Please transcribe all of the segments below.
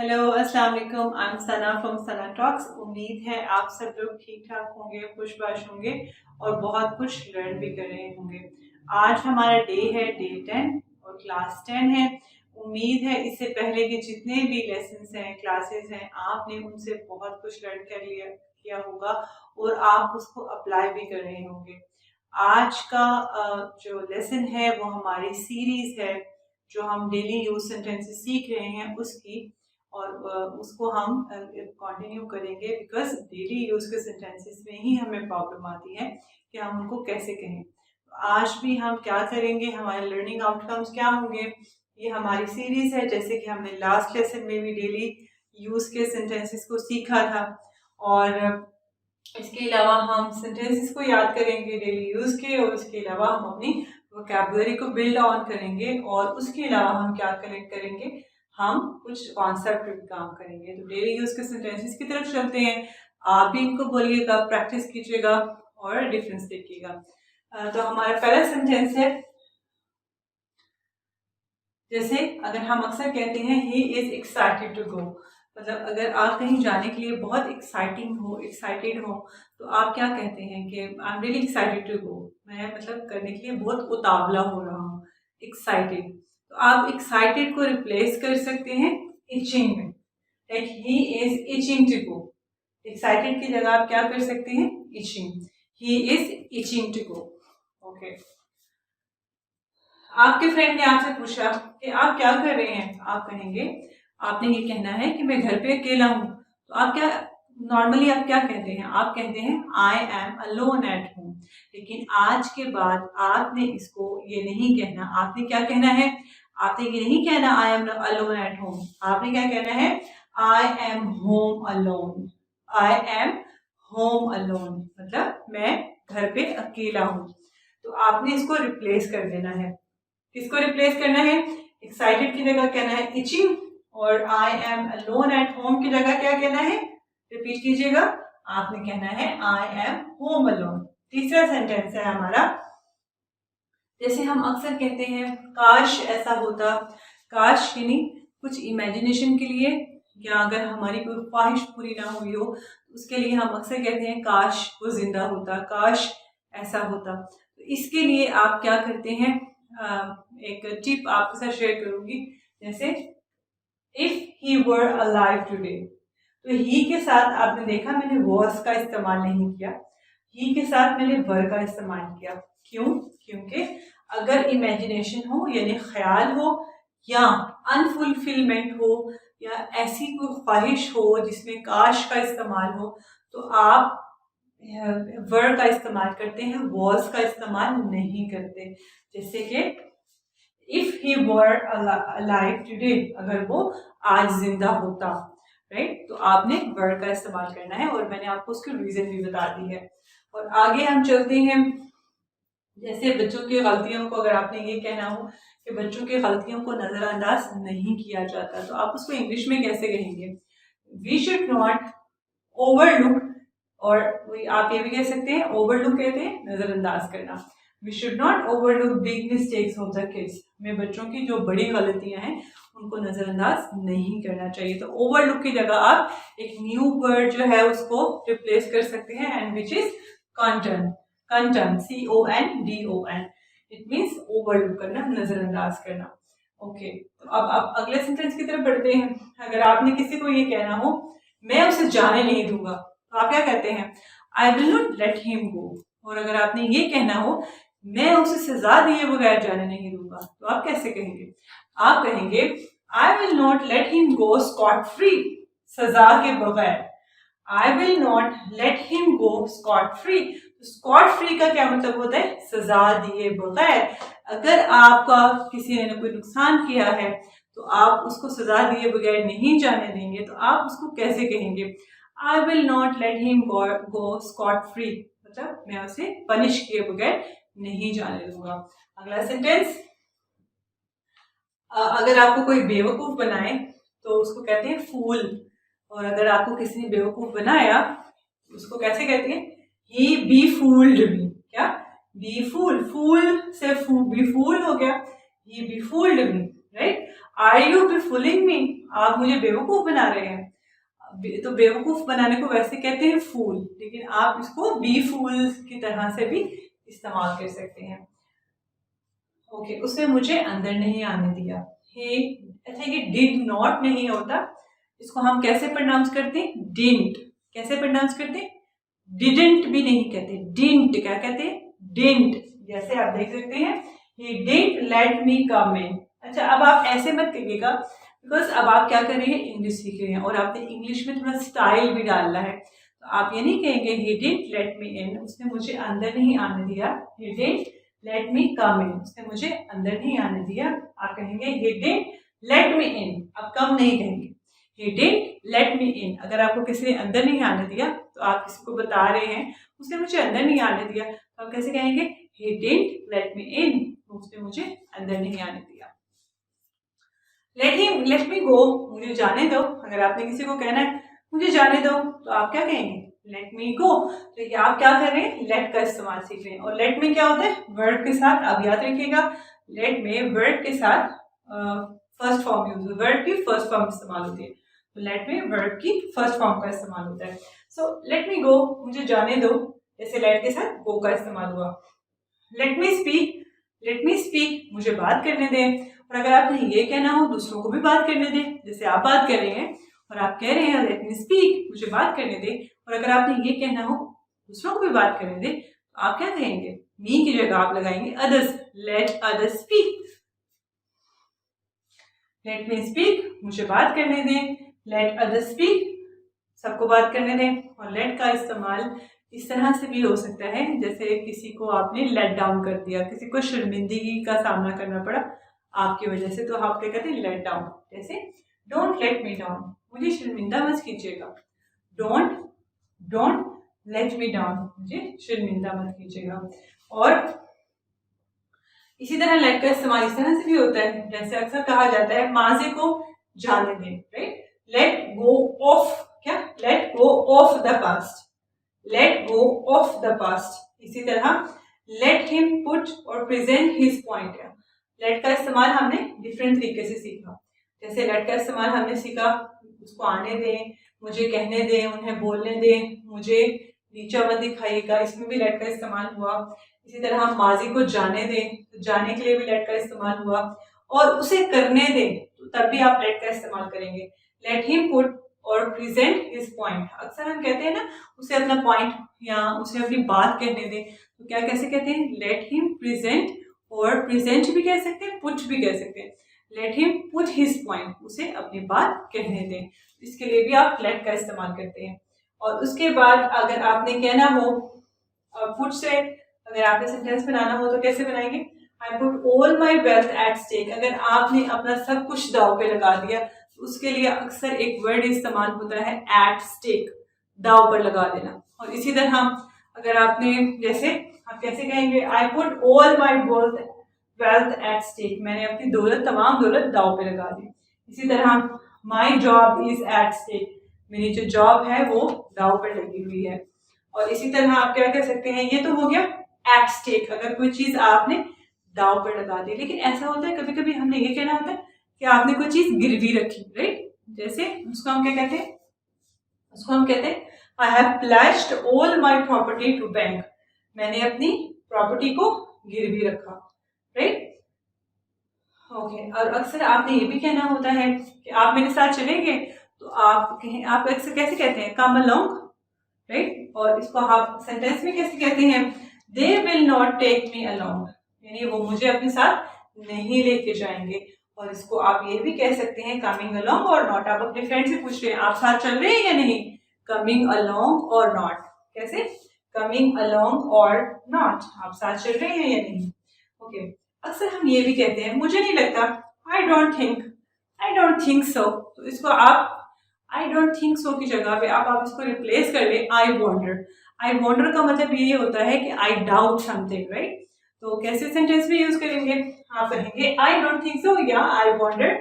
Hello अस्सलाम वालेकुम। I am Sana from Sana talks. उम्मीद है आप सब लोग ठीक ठाक होंगे, खुशबाश होंगे और बहुत कुछ लर्न भी कर रहे होंगे। आज हमारा डे है डे 10 और क्लास 10 है। उम्मीद है इससे पहले के जितने भी लेसन्स हैं, क्लासेस हैं, आपने उनसे बहुत कुछ लर्न कर लिया किया होगा और आप उसको अप्लाई भी कर रहे होंगे। आज का जो लेसन है वो हमारी सीरीज है जो हम डेली यूज सेंटेंसेस सीख रहे हैं उसकी, और उसको हम कंटिन्यू करेंगे बिकॉज डेली यूज के सेंटेंसेस में ही हमें प्रॉब्लम आती है कि हम उनको कैसे कहें। आज भी हम क्या करेंगे, हमारे लर्निंग आउटकम्स क्या होंगे, ये हमारी सीरीज है। जैसे कि हमने लास्ट लेसन में भी डेली यूज के सेंटेंसेस को सीखा था और इसके अलावा हम सेंटेंसेस को याद करेंगे डेली यूज के, और उसके अलावा हम अपनी वोकैबुलरी को बिल्ड ऑन करेंगे और उसके अलावा हम क्या कलेक्ट करेंगे, हम कुछ कॉन्सेप्ट पे काम करेंगे। तो डेली यूज के सेंटेंसेस की तरफ चलते हैं। आप भी इनको बोलिएगा, प्रैक्टिस कीजिएगा और डिफरेंस देखिएगा। तो हमारा पहला सेंटेंस है, जैसे अगर हम अक्सर कहते हैं he is excited to go, मतलब अगर आप कहीं जाने के लिए बहुत एक्साइटेड हो तो आप क्या कहते हैं कि I am really excited to go, मैं मतलब करने के लिए बहुत उतावला हो रहा हूँ, एक्साइटेड। तो आप एक्साइटेड को रिप्लेस कर सकते हैं इचिंग में, like he is itching to go. Excited की जगह आप क्या कर सकते हैं, itching, he is itching to go. Okay, आपके फ्रेंड ने आपसे पूछा कि आप क्या कर रहे हैं, आप कहेंगे, आपने ये कहना है कि मैं घर पे अकेला हूँ, तो आप क्या नॉर्मली आप क्या कहते हैं, आप कहते हैं I am alone at home. लेकिन आज के बाद आपने इसको ये नहीं कहना, आपने क्या कहना है, आपने ये नहीं कहना I am alone at home, आपने क्या कहना है, I am home alone. I am home alone मतलब मैं घर पे अकेला हूँ। तो आपने इसको रिप्लेस कर देना है। किसको रिप्लेस करना है, एक्साइटेड की जगह कहना है इचिंग, और I am alone at home की जगह क्या कहना है, रिपीट कीजिएगा, आपने कहना है आई एम होम अलोन। तीसरा सेंटेंस है हमारा, जैसे हम अक्सर कहते हैं काश ऐसा होता, काश यानी कुछ इमेजिनेशन के लिए, या अगर हमारी कोई ख्वाहिश पूरी ना हुई हो तो उसके लिए हम अक्सर कहते हैं काश वो जिंदा होता, काश ऐसा होता। तो इसके लिए आप क्या करते हैं, एक टिप आपके साथ शेयर करूंगी। जैसे if he were alive today, तो ही के साथ आपने देखा मैंने वॉज का इस्तेमाल नहीं किया, ही के साथ मैंने वर का इस्तेमाल किया। क्यों, क्योंकि अगर इमेजिनेशन हो यानी ख्याल हो, या अनफुलफिलमेंट हो, या ऐसी कोई ख्वाहिश हो जिसमें काश का इस्तेमाल हो, तो आप वर का इस्तेमाल करते हैं, वॉज का इस्तेमाल नहीं करते। जैसे कि if he were alive today, अगर वो आज जिंदा होता, राइट, तो आपने वर का इस्तेमाल करना है और मैंने आपको उसकी रीजन भी बता दी है। और आगे हम चलते हैं, जैसे बच्चों की गलतियों को अगर आपने ये कहना हो कि बच्चों की गलतियों को नजरअंदाज नहीं किया जाता, तो आप उसको इंग्लिश में कैसे कहेंगे, वी शुड नॉट ओवरलुक, और आप ये भी कह सकते हैं, ओवरलुक कहते हैं नजरअंदाज करना, we should not overlook big mistakes of the kids, हमें बच्चों की जो बड़ी गलतियां हैं उनको नजरअंदाज नहीं करना चाहिए। तो ओवरलुक की जगह आप एक न्यू वर्ड जो है उसको रिप्लेस कर सकते हैं, and which is condone, condone CONDON, it means overlook करना, नजरअंदाज करना। ओके, तो अब अगले सेंटेंस की तरफ बढ़ते हैं। अगर आपने किसी को ये कहना हो मैं उसे जाने नहीं दूंगा, तो आप क्या कहते हैं, आई विल नॉट लेट हिम गो। और अगर आपने ये कहना हो मैं उसे सजा दिए बगैर जाने नहीं दूंगा, तो आप कैसे कहेंगे, आप कहेंगे I will not let him go scot free, सजा के बगैर। I will not let him go scot free, scot free का क्या मतलब होता है, सजा दिए बगैर। अगर आपका किसी ने कोई नुकसान किया है तो आप उसको सजा दिए बगैर नहीं जाने देंगे, तो आप उसको कैसे कहेंगे, I will not let him go scot free, मतलब मैं उसे पनिश किए बगैर नहीं जाने दूंगा। अगला सेंटेंस, अगर आपको कोई बेवकूफ बनाए तो उसको कहते हैं फूल, और अगर आपको किसी ने बेवकूफ बनाया उसको कैसे कहते हैं, ही बी फूल्ड मी, क्या, बी फूल, फूल से बी फूल हो गया, he befooled me, right, are you befooling me, आप मुझे बेवकूफ़ बना रहे हैं। तो बेवकूफ़ बनाने को वैसे कहते हैं फूल, लेकिन आप इसको बी फूल की तरह से भी इस्तेमाल कर सकते हैं। ओके, उसने मुझे अंदर नहीं आने दिया। हे, अच्छा ये डिड नॉट नहीं होता, इसको हम कैसे प्रोनाउंस करते हैं? डिडंट। कैसे प्रोनाउंस करते हैं? डिडंट भी नहीं कहते, डिडंट क्या कहते हैं? डिडंट। जैसे आप देख सकते हैं, he didn't let me come in। अच्छा, अब आप ऐसे मत कहिएगा, बिकॉज अब आप क्या कर रहे हैं? इंग्लिश सीख रहे हैं और आपने इंग्लिश में थोड़ा स्टाइल भी डालना है। तो आप ये नहीं कहेंगे he didn't let me in, उसने मुझे अंदर नहीं आने दिया। he didn't let me come in, उसने मुझे अंदर नहीं आने दिया। आप कहेंगे he didn't let me in, अब कम नहीं कहेंगे। he didn't let me in, अगर आपको किसी ने अंदर नहीं आने दिया तो आप किसी को बता रहे हैं उसने मुझे अंदर नहीं आने दिया, तो आप कैसे कहेंगे? he didn't let me in, उसने मुझे अंदर नहीं आने दिया। let me go, मुझे जाने दो। अगर आपने किसी को कहना है मुझे जाने दो, तो आप क्या कहेंगे? let me go। तो ये आप क्या कर रहे हैं? let का इस्तेमाल सीख रहे हैं। और let में क्या होता है? वर्ब के साथ। अब याद रखिएगा, let में वर्ब के साथ फर्स्ट फॉर्म यूज, वर्ब की फर्स्ट फॉर्म इस्तेमाल होती है। तो let में वर्ब की फर्स्ट फॉर्म का इस्तेमाल होता है। सो let me go, मुझे जाने दो, जैसे let के साथ go का इस्तेमाल हुआ। let me speak, मुझे बात करने दें। और अगर आपने ये कहना हो दूसरों को भी बात करने दें, जैसे आप बात कर रहे हैं और आप कह रहे हैं let me speak, मुझे बात करने दें। और अगर आपने ये कहना हो दूसरों को भी बात करने दें, तो आप क्या कहेंगे? मी की जगह आप लगाएंगे others, let others speak। let me speak, मुझे बात करने दें। let others speak, सबको बात करने दें। और let का इस्तेमाल इस तरह से भी हो सकता है, जैसे किसी को आपने लेट डाउन कर दिया, किसी को शर्मिंदगी का सामना करना पड़ा आपकी वजह से, तो आप क्या कहते हैं? Let down. जैसे डोंट लेट मी डाउन, मुझे शर्मिंदा मत कीजिएगा। डोंट लेट मी डाउन, मुझे शर्मिंदा मत कीजिएगा। और इसी तरह लेट का इस्तेमाल इस तरह से भी होता है, जैसे अक्सर कहा जाता है माजी को जाने दें, राइट? लेट गो ऑफ, क्या? Let go of the past, let go of the past. इसी तरह लेट हिम पुट और प्रेजेंट हिज पॉइंट। लेट का इस्तेमाल हमने डिफरेंट तरीके से सीखा। जैसे लेट का इस्तेमाल हमने सीखा, उसको आने दें, मुझे कहने दें, उन्हें बोलने दें, मुझे नीचा मत दिखाइएगा, इसमें भी लेट का इस्तेमाल हुआ। इसी तरह हम माजी को जाने दें, तो जाने के लिए भी लेट का इस्तेमाल हुआ। और उसे करने दें, तो तब भी आप लेट का इस्तेमाल करेंगे। लेट हिम पुट और प्रेजेंट हिज पॉइंट। अक्सर हम कहते हैं ना, उसे अपना पॉइंट या उसे अपनी बात कहने दें, तो क्या कैसे कहते हैं? लेट हिम प्रेजेंट, और प्रेजेंट भी कह सकते हैं, पुट भी कह सकते हैं। Let him put his point, उसे अपनी बात कहने दें। इसके लिए भी आप लेट का इस्तेमाल करते हैं। और उसके बाद अगर आपने कहना हो पुट से, अगर आपने सेंटेंस बनाना हो तो कैसे बनाएंगे? I put all my wealth at stake. अगर आपने अपना सब कुछ दाव पे लगा दिया, तो उसके लिए अक्सर एक वर्ड इस्तेमाल होता है एट स्टेक, दाव पर लगा देना। और इसी तरह अगर आपने, जैसे आप कैसे कहेंगे? I put all my wealth at stake, मैंने अपनी दौलत, तमाम दौलत दाव पे लगा दी। इसी तरह my job is at stake, मेरी जो जॉब है वो दाव पर लगी हुई है। और इसी तरह आप क्या कह सकते हैं? ये तो हो गया एट स्टेक, अगर कोई चीज आपने दाव पर लगा दी। लेकिन ऐसा होता है कभी कभी हमने ये कहना होता है कि आपने कोई चीज गिरवी रखी, राइट? जैसे उसको हम क्या कहते हैं? उसको हम कहते हैं I have pledged all my property to bank, मैंने अपनी प्रॉपर्टी को गिरवी रखा, राइट? ओके। और अक्सर आपने ये भी कहना होता है कि आप मेरे साथ चलेंगे, तो आप अक्सर कैसे कहते हैं? Come along, right? और इसको आप सेंटेंस में कैसे कहते हैं? They will not take me along, यानी वो मुझे अपने साथ नहीं लेके जाएंगे। और इसको आप ये भी कह सकते हैं कमिंग अलोंग और नॉट। आप अपने फ्रेंड से पूछ रहे हैं आप साथ चल रहे हैं या नहीं, कमिंग अलोंग और नॉट। कैसे? कमिंग अलोंग और नॉट, आप साथ चल रहे हैं या नहीं। ओके। अक्सर हम ये भी कहते हैं मुझे नहीं लगता, आई डोंट थिंक सो। तो इसको आप आई डोंट थिंक सो की जगह पे आप इसको रिप्लेस कर ले आई वॉन्डर। आई वॉन्डर का मतलब ये होता है कि आई डाउट समथिंग, राइट? तो कैसे सेंटेंस में यूज करेंगे? आप कहेंगे आई डोंट थिंक सो या I wonder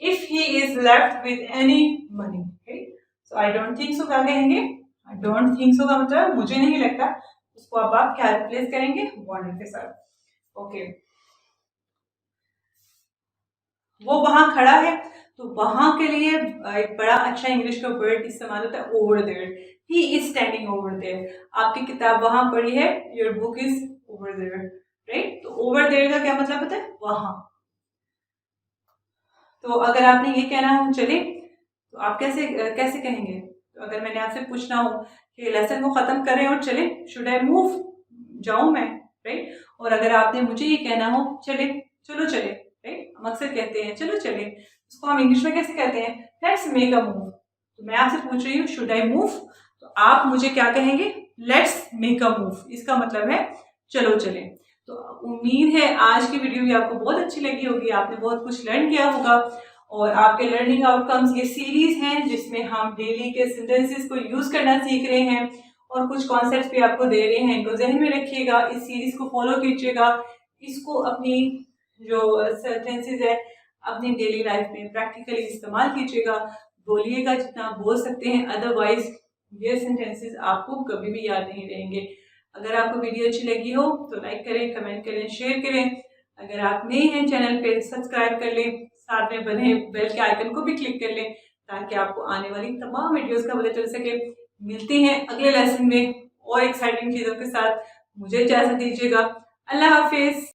if he is left with any money, right? So I don't think so क्या कहेंगे? आई डोंट थिंक सो का मतलब मुझे नहीं लगता, उसको आप क्या रिप्लेस करेंगे? वॉन्डर के साथ। ओके। वो वहां खड़ा है, तो वहां के लिए एक बड़ा अच्छा इंग्लिश का वर्ड इस्तेमाल होता है over there. He is standing over there. आपकी किताब वहां पड़ी है, your book is over there, right. तो ओवर देयर का क्या मतलब होता है? वहां। तो अगर आपने ये कहना हो चले, तो आप कैसे कैसे कहेंगे? तो अगर मैंने आपसे पूछना हो कि लेसन को खत्म करें और चले, शुड आई मूव, जाऊं मैं, राइट। और अगर आपने मुझे ये कहना हो चले, चलो चले, राइट। हम अक्सर कहते हैं चलो चले, उसको हम इंग्लिश में कैसे कहते हैं? Let's make a move. तो मैं आपसे पूछ रही हूँ शुड आई मूव, तो आप मुझे क्या कहेंगे? Let's make a move. इसका मतलब है चलो चले। तो उम्मीद है आज की वीडियो भी आपको बहुत अच्छी लगी होगी, आपने बहुत कुछ लर्न किया होगा। और आपके लर्निंग आउटकम्स ये सीरीज हैं जिसमें हम डेली के सेंटेंसेस को यूज करना सीख रहे हैं और कुछ कॉन्सेप्ट्स भी आपको दे रहे हैं। इनको जहन में रखिएगा, इस सीरीज को फॉलो कीजिएगा, इसको अपनी जो सेंटेंसेस है अपनी डेली लाइफ में प्रैक्टिकली इस्तेमाल कीजिएगा, बोलिएगा जितना बोल सकते हैं, अदरवाइज ये सेंटेंसेस आपको कभी भी याद नहीं रहेंगे। अगर आपको वीडियो अच्छी लगी हो तो लाइक करें, कमेंट करें, शेयर करें। अगर आप नए हैं चैनल पे सब्सक्राइब कर लें, साथ में बने बेल के आइकन को भी क्लिक कर लें ताकि आपको आने वाली तमाम वीडियोस का पता चल सके। मिलते हैं अगले लेसन में और एक्साइटिंग चीज़ों के साथ। मुझे इजाज़त दीजिएगा। अल्लाह हाफिज।